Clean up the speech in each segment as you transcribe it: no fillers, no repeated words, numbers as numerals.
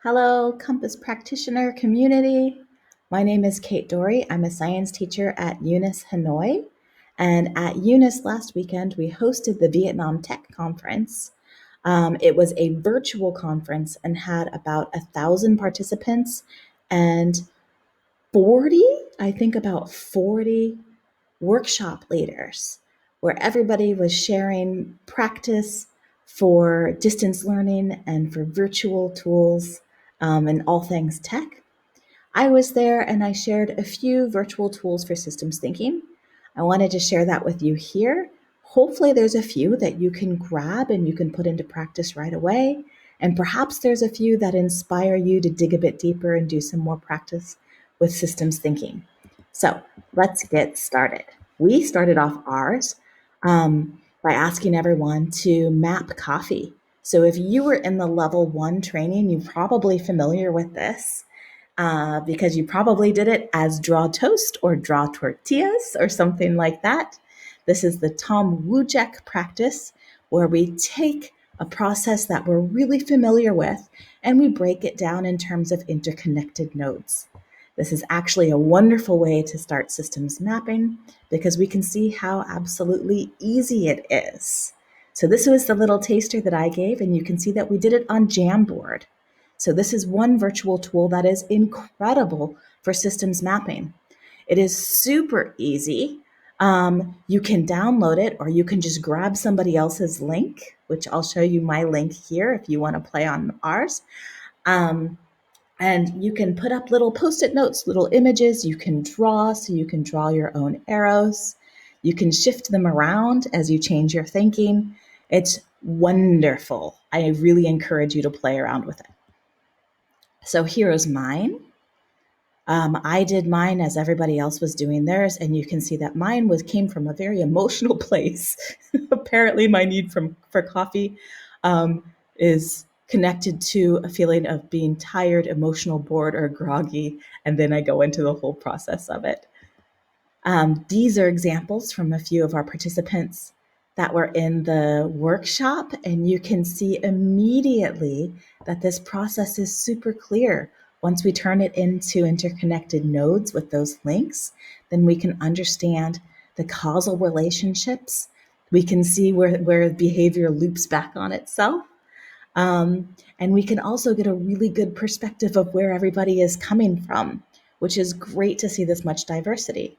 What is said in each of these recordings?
Hello, Compass practitioner community. My name is Kate Doré. I'm a science teacher at UNIS Hanoi. And at UNIS last weekend, we hosted the Vietnam Tech Conference. It was a virtual conference and had about 1,000 participants and 40, I think about 40 workshop leaders where everybody was sharing practice for distance learning and for virtual tools and all things tech. I was there and I shared a few virtual tools for systems thinking. I wanted to share that with you here. Hopefully, there's a few that you can grab and you can put into practice right away. And perhaps there's a few that inspire you to dig a bit deeper and do some more practice with systems thinking. So let's get started. We started off ours by asking everyone to map coffee. So if you were in the level 1 training, you're probably familiar with this because you probably did it as draw toast or draw tortillas or something like that. This is the Wujek practice, where we take a process that we're really familiar with and we break it down in terms of interconnected nodes. This is actually a wonderful way to start systems mapping because we can see how absolutely easy it is. So this was the little taster that I gave, and you can see that we did it on Jamboard. So this is one virtual tool that is incredible for systems mapping. It is super easy. You can download it, or you can just grab somebody else's link, which I'll show you my link here if you want to play on ours. And you can put up little post-it notes, little images. You can draw, so you can draw your own arrows. You can shift them around as you change your thinking. It's wonderful. I really encourage you to play around with it. So here's mine. I did mine as everybody else was doing theirs, and you can see that mine came from a very emotional place. Apparently, my need for coffee is connected to a feeling of being tired, emotional, bored, or groggy, and then I go into the whole process of it. These are examples from a few of our participants that were in the workshop, and you can see immediately that this process is super clear. Once we turn it into interconnected nodes with those links, then we can understand the causal relationships. We can see where behavior loops back on itself. And we can also get a really good perspective of where everybody is coming from, which is great to see this much diversity.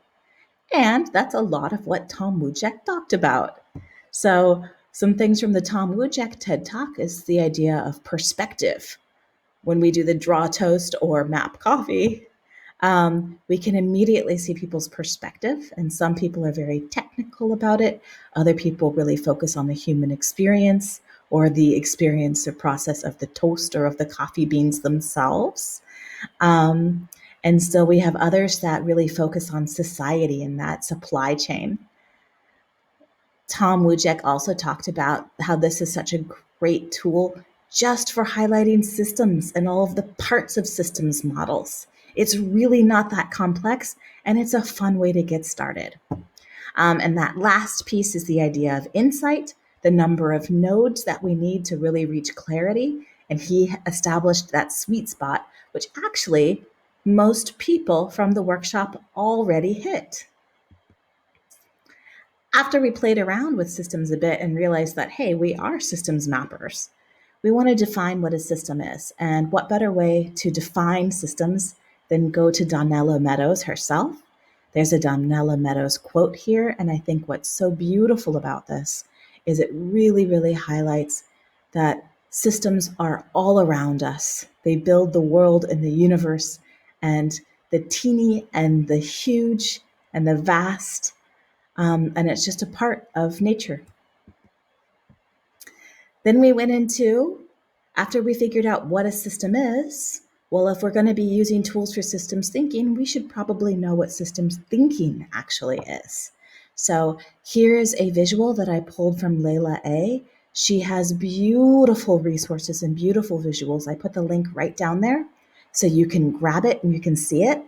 And that's a lot of what Tom Wujek talked about. So some things from the Tom Wujek TED Talk is the idea of perspective. When we do the draw toast or map coffee, we can immediately see people's perspective. And some people are very technical about it. Other people really focus on the human experience or the experience or process of the toast or of the coffee beans themselves. And still we have others that really focus on society and that supply chain. Tom Wujek also talked about how this is such a great tool just for highlighting systems and all of the parts of systems models. It's really not that complex, and it's a fun way to get started. And that last piece is the idea of insight, the number of nodes that we need to really reach clarity. And he established that sweet spot, which actually most people from the workshop already hit. After we played around with systems a bit and realized that, hey, we are systems mappers, we want to define what a system is. And what better way to define systems than go to Donella Meadows herself? There's a Donella Meadows quote here, and I think what's so beautiful about this is it really, really highlights that systems are all around us. They build the world and the universe, and the teeny and the huge and the vast, and it's just a part of nature. Then we went into, after we figured out what a system is, well, if we're going to be using tools for systems thinking, we should probably know what systems thinking actually is. So here's a visual that I pulled from Layla A. She has beautiful resources and beautiful visuals. I put the link right down there so you can grab it and you can see it.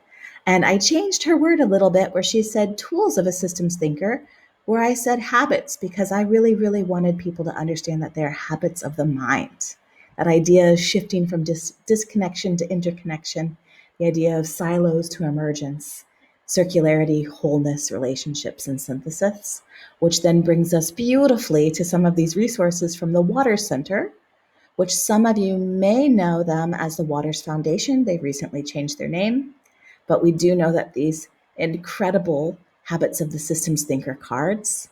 And I changed her word a little bit where she said tools of a systems thinker, where I said habits, because I really, really wanted people to understand that they're habits of the mind. That idea of shifting from disconnection to interconnection, the idea of silos to emergence, circularity, wholeness, relationships, and synthesis, which then brings us beautifully to some of these resources from the Waters Center, which some of you may know them as the Waters Foundation. They recently changed their name, but we do know that these incredible Habits of the Systems Thinker cards,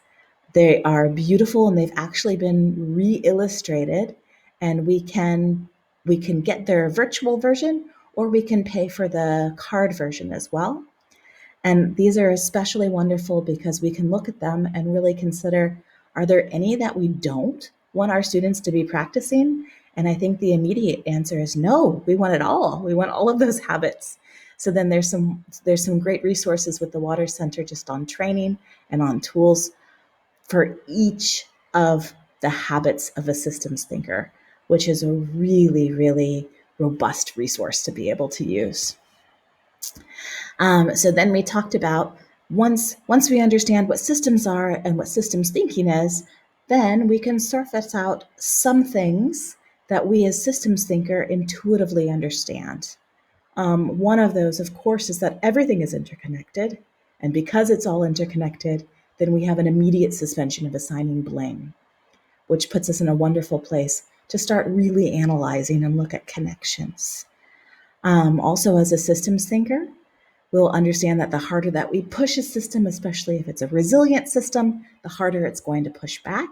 they are beautiful, and they've actually been re-illustrated, and we can get their virtual version, or we can pay for the card version as well. And these are especially wonderful because we can look at them and really consider, are there any that we don't want our students to be practicing? And I think the immediate answer is no, we want it all. We want all of those habits. So then there's some great resources with the Water Center just on training and on tools for each of the habits of a systems thinker, which is a really, really robust resource to be able to use. So then we talked about once we understand what systems are and what systems thinking is, then we can surface out some things that we as systems thinker intuitively understand. One of those, of course, is that everything is interconnected. And because it's all interconnected, then we have an immediate suspension of assigning blame, which puts us in a wonderful place to start really analyzing and look at connections. Also, as a systems thinker, we'll understand that the harder that we push a system, especially if it's a resilient system, the harder it's going to push back.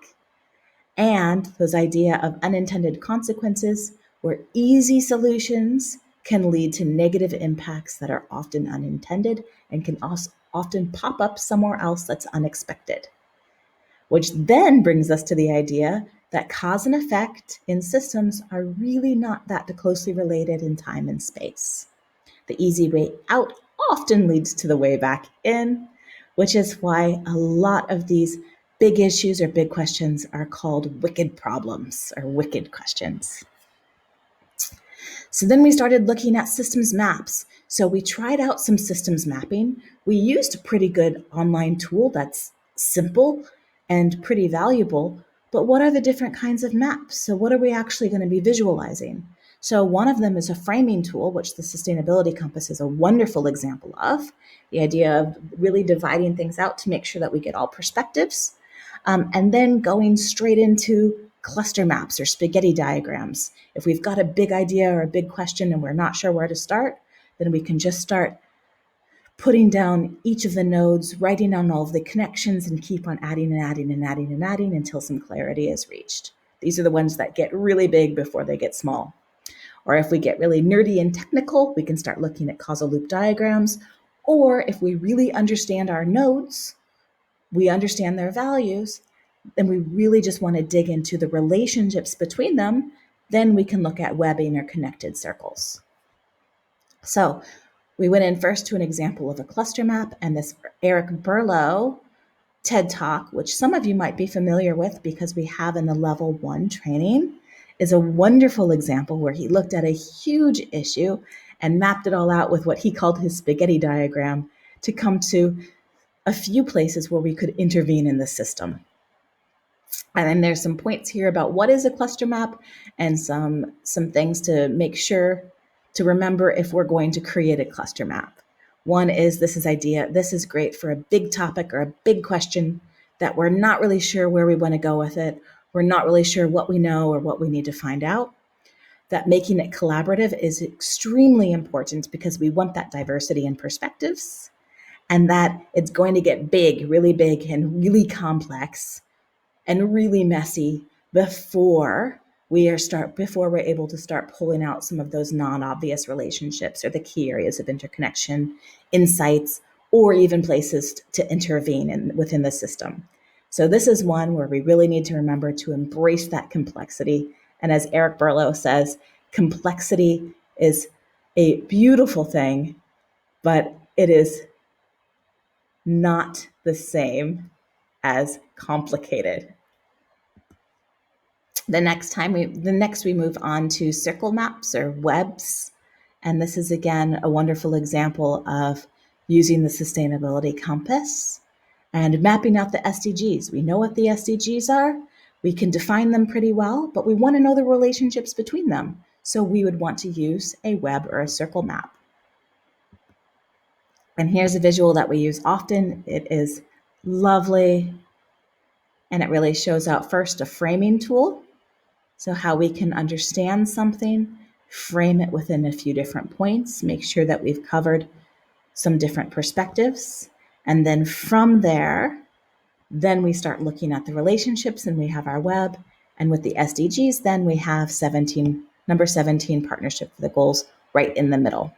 And those idea of unintended consequences, where easy solutions can lead to negative impacts that are often unintended and can also often pop up somewhere else that's unexpected. Which then brings us to the idea that cause and effect in systems are really not that closely related in time and space. The easy way out often leads to the way back in, which is why a lot of these big issues or big questions are called wicked problems or wicked questions. So then we started looking at systems maps. So we tried out some systems mapping. We used a pretty good online tool that's simple and pretty valuable, but what are the different kinds of maps? So what are we actually going to be visualizing? So one of them is a framing tool, which the Sustainability Compass is a wonderful example of. The idea of really dividing things out to make sure that we get all perspectives, and then going straight into cluster maps or spaghetti diagrams. If we've got a big idea or a big question and we're not sure where to start, then we can just start putting down each of the nodes, writing down all of the connections, and keep on adding and adding and adding and adding until some clarity is reached. These are the ones that get really big before they get small. Or if we get really nerdy and technical, we can start looking at causal loop diagrams. Or if we really understand our nodes, we understand their values, then we really just want to dig into the relationships between them, then we can look at webbing or connected circles. So we went in first to an example of a cluster map, and this Eric Berlow TED Talk, which some of you might be familiar with because we have in the level 1 training, is a wonderful example where he looked at a huge issue and mapped it all out with what he called his spaghetti diagram to come to a few places where we could intervene in the system. And then there's some points here about what is a cluster map and some things to make sure to remember if we're going to create a cluster map. One is this is great for a big topic or a big question that we're not really sure where we want to go with it. We're not really sure what we know or what we need to find out. That making it collaborative is extremely important because we want that diversity in perspectives, and that it's going to get big, really big and really complex and really messy before we're able to start pulling out some of those non-obvious relationships or the key areas of interconnection, insights, or even places to intervene within the system. So this is one where we really need to remember to embrace that complexity. And as Eric Berlow says, complexity is a beautiful thing, but it is not the same as complicated. The next we move on to circle maps or webs. And this is again a wonderful example of using the Sustainability Compass and mapping out the SDGs. We know what the SDGs are. We can define them pretty well, but we want to know the relationships between them. So we would want to use a web or a circle map. And here's a visual that we use often. It is lovely, and it really shows out first a framing tool. So how we can understand something, frame it within a few different points, make sure that we've covered some different perspectives. And then from there, then we start looking at the relationships, and we have our web. And with the SDGs, then we have number 17, partnership for the goals, right in the middle.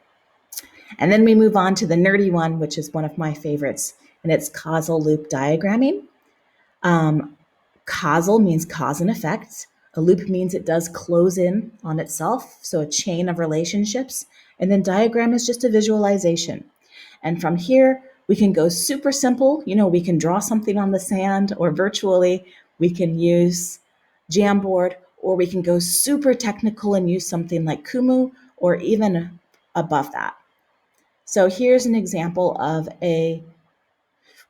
And then we move on to the nerdy one, which is one of my favorites, and it's causal loop diagramming. Causal means cause and effect. A loop means it does close in on itself, so a chain of relationships. And then diagram is just a visualization. And from here, we can go super simple. We can draw something on the sand, or virtually we can use Jamboard, or we can go super technical and use something like Kumu, or even above that. So here's an example of a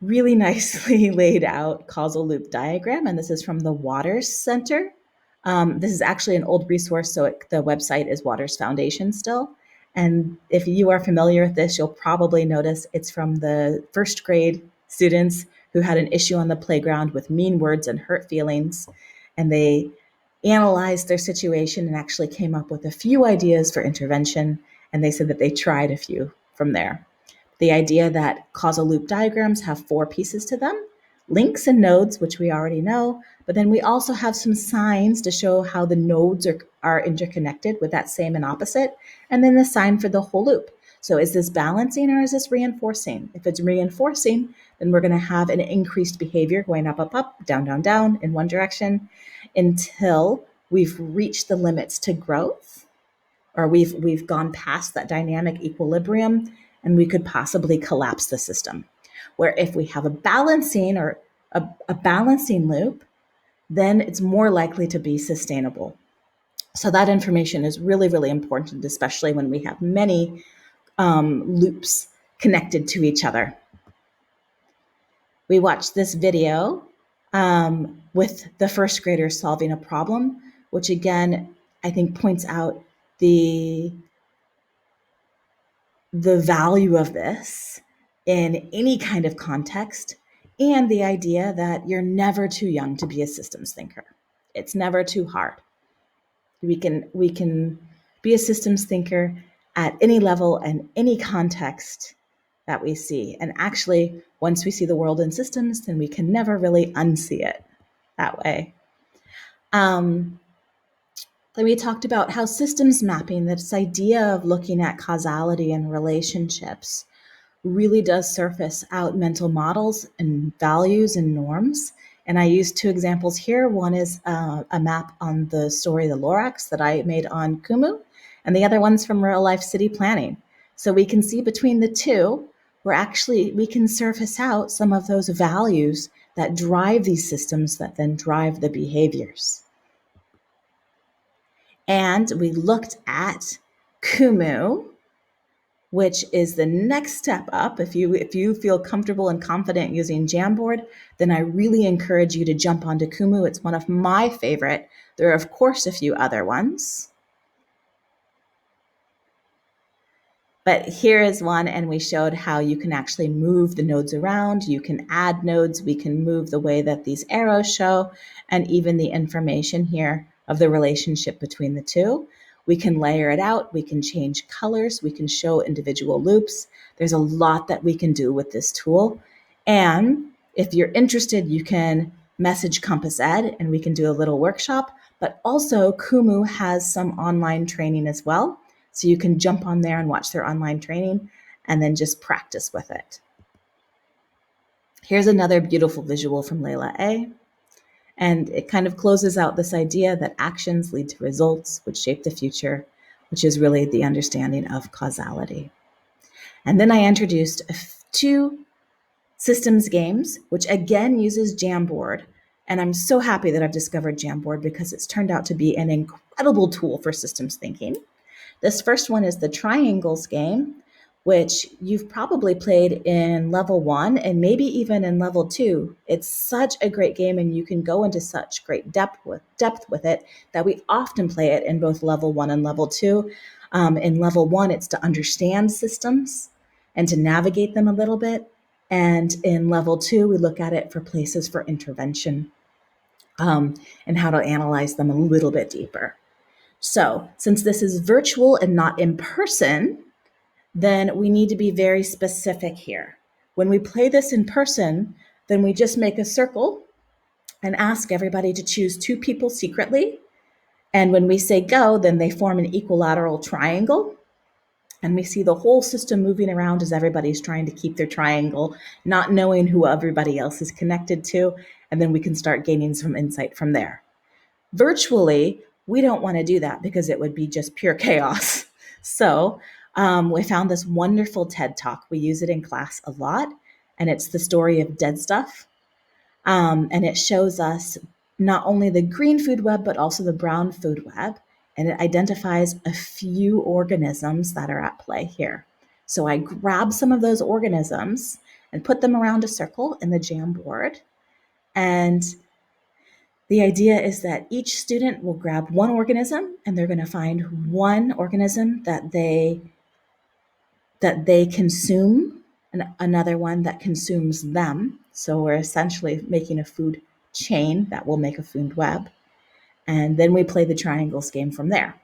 really nicely laid out causal loop diagram, and this is from the Waters Center. This is actually an old resource, so the website is Waters Foundation still. And if you are familiar with this, you'll probably notice it's from the first grade students who had an issue on the playground with mean words and hurt feelings. And they analyzed their situation and actually came up with a few ideas for intervention. And they said that they tried a few from there. The idea that causal loop diagrams have 4 pieces to them: links and nodes, which we already know, but then we also have some signs to show how the nodes are interconnected with that same and opposite, and then the sign for the whole loop. So is this balancing or is this reinforcing? If it's reinforcing, then we're going to have an increased behavior going up, up, up, down, down, down in one direction until we've reached the limits to growth, or we've gone past that dynamic equilibrium, and we could possibly collapse the system. Where if we have a balancing or a balancing loop, then it's more likely to be sustainable. So that information is really, really important, especially when we have many loops connected to each other. We watched this video with the first graders solving a problem, which again, I think points out the value of this in any kind of context, and the idea that you're never too young to be a systems thinker. It's never too hard. We can be a systems thinker at any level and any context that we see. And actually, once we see the world in systems, then we can never really unsee it that way. Then we talked about how systems mapping, this idea of looking at causality and relationships, really does surface out mental models and values and norms. And I used 2 examples here. One is a map on the story, The Lorax, that I made on Kumu, and the other one's from real life city planning. So we can see between the 2, we can surface out some of those values that drive these systems that then drive the behaviors. And we looked at Kumu, which is the next step up. If you feel comfortable and confident using Jamboard, then I really encourage you to jump onto Kumu. It's one of my favorite. There are, of course, a few other ones. But here is one, and we showed how you can actually move the nodes around. You can add nodes. We can move the way that these arrows show, and even the information here of the relationship between the 2. We can layer it out. We can change colors. We can show individual loops. There's a lot that we can do with this tool. And if you're interested, you can message Compass Ed and we can do a little workshop. But also, Kumu has some online training as well. So you can jump on there and watch their online training and then just practice with it. Here's another beautiful visual from Layla A. And it kind of closes out this idea that actions lead to results which shape the future, which is really the understanding of causality. And then I introduced 2 systems games, which again uses Jamboard. And I'm so happy that I've discovered Jamboard because it's turned out to be an incredible tool for systems thinking. This first one is the triangles game, which you've probably played in level 1 and maybe even in level 2. It's such a great game, and you can go into such great depth with it that we often play it in both level 1 and level 2. In level 1, it's to understand systems and to navigate them a little bit. And in level 2, we look at it for places for intervention, and how to analyze them a little bit deeper. So, since this is virtual and not in person, then we need to be very specific here. When we play this in person, then we just make a circle and ask everybody to choose 2 people secretly. And when we say go, then they form an equilateral triangle. And we see the whole system moving around as everybody's trying to keep their triangle, not knowing who everybody else is connected to. And then we can start gaining some insight from there. Virtually, we don't want to do that because it would be just pure chaos. So we found this wonderful TED Talk. We use it in class a lot, and it's the story of dead stuff. And it shows us not only the green food web, but also the brown food web. And it identifies a few organisms that are at play here. So I grab some of those organisms and put them around a circle in the Jamboard. And the idea is that each student will grab one organism, and they're going to find one organism that they consume, and another one that consumes them. So we're essentially making a food chain that will make a food web. And then we play the triangles game from there.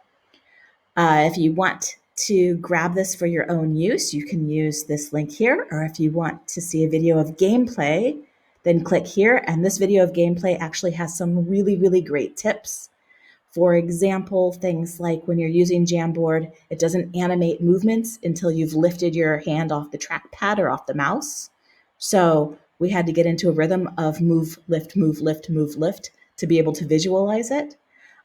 If you want to grab this for your own use, you can use this link here. Or if you want to see a video of gameplay, then click here. And this video of gameplay actually has some really, really great tips. For example, things like when you're using Jamboard, it doesn't animate movements until you've lifted your hand off the trackpad or off the mouse. So we had to get into a rhythm of move, lift, move, lift, move, lift to be able to visualize it.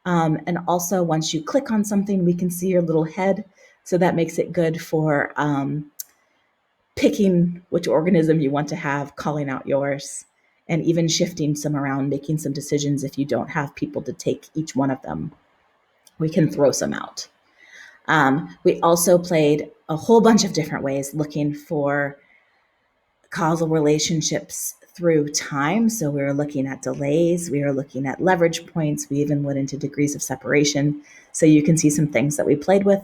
And also, once you click on something, we can see your little head. So that makes it good for picking which organism you want to have, calling out yours, and even shifting some around, making some decisions if you don't have people to take each one of them. We can throw some out. We also played a whole bunch of different ways looking for causal relationships through time. So we were looking at delays, we were looking at leverage points, we even went into degrees of separation. So you can see some things that we played with.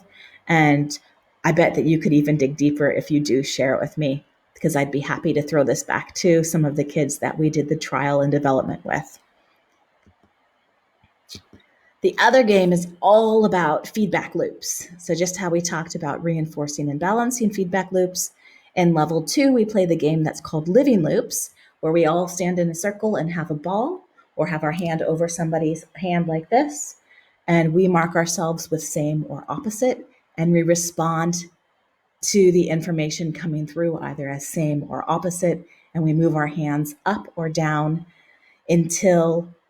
And I bet that you could even dig deeper if you do share it with me, because I'd be happy to throw this back to some of the kids that we did the trial and development with. The other game is all about feedback loops. So just how we talked about reinforcing and balancing feedback loops. In level 2, we play the game that's called living loops, where we all stand in a circle and have a ball or have our hand over somebody's hand like this. And we mark ourselves with same or opposite, and we respond to the information coming through either as same or opposite. And we move our hands up or down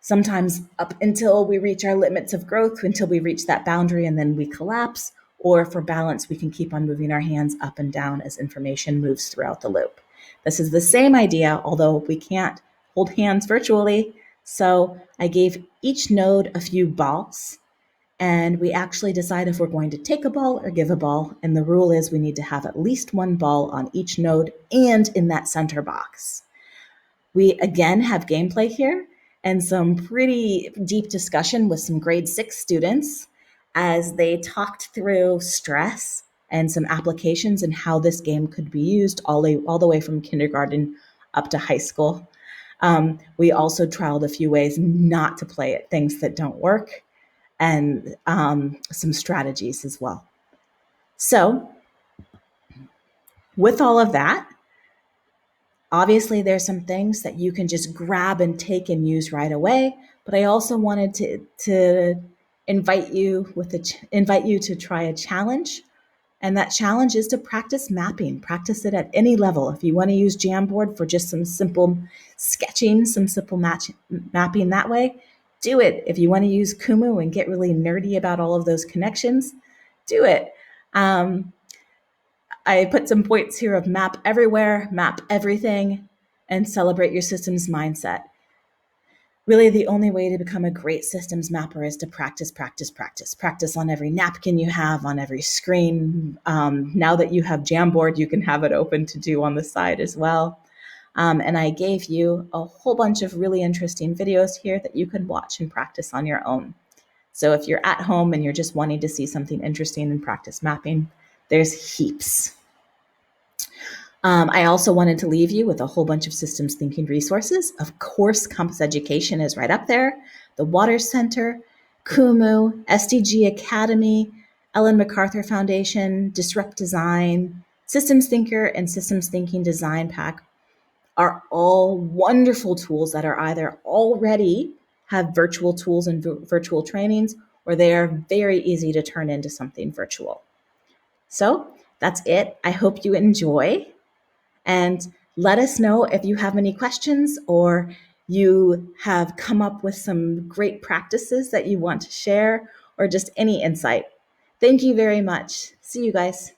sometimes up until we reach our limits of growth, until we reach that boundary, and then we collapse. Or for balance, we can keep on moving our hands up and down as information moves throughout the loop. This is the same idea, although we can't hold hands virtually. So I gave each node a few balls, and we actually decide if we're going to take a ball or give a ball. And the rule is we need to have at least one ball on each node and in that center box. We again have gameplay here and some pretty deep discussion with some grade 6 students as they talked through stress and some applications and how this game could be used all the way from kindergarten up to high school. We also trialed a few ways not to play it, things that don't work, and some strategies as well. So with all of that, obviously, there's some things that you can just grab and take and use right away, but I also wanted to invite you to try a challenge, and that challenge is to practice mapping. Practice it at any level. If you want to use Jamboard for just some simple sketching, some simple mapping that way, do it. If you want to use Kumu and get really nerdy about all of those connections, do it. I put some points here of map everywhere, map everything, and celebrate your system's mindset. Really, the only way to become a great systems mapper is to practice, practice, practice. Practice on every napkin you have, on every screen. Now that you have Jamboard, you can have it open to do on the side as well. And I gave you a whole bunch of really interesting videos here that you can watch and practice on your own. So if you're at home and you're just wanting to see something interesting and practice mapping, there's heaps. I also wanted to leave you with a whole bunch of systems thinking resources. Of course, Compass Education is right up there. The Water Center, Kumu, SDG Academy, Ellen MacArthur Foundation, Disrupt Design, Systems Thinker, and Systems Thinking Design Pack are all wonderful tools that are either already have virtual tools and virtual trainings, or they are very easy to turn into something virtual. So that's it. I hope you enjoy. And let us know if you have any questions or you have come up with some great practices that you want to share or just any insight. Thank you very much. See you guys.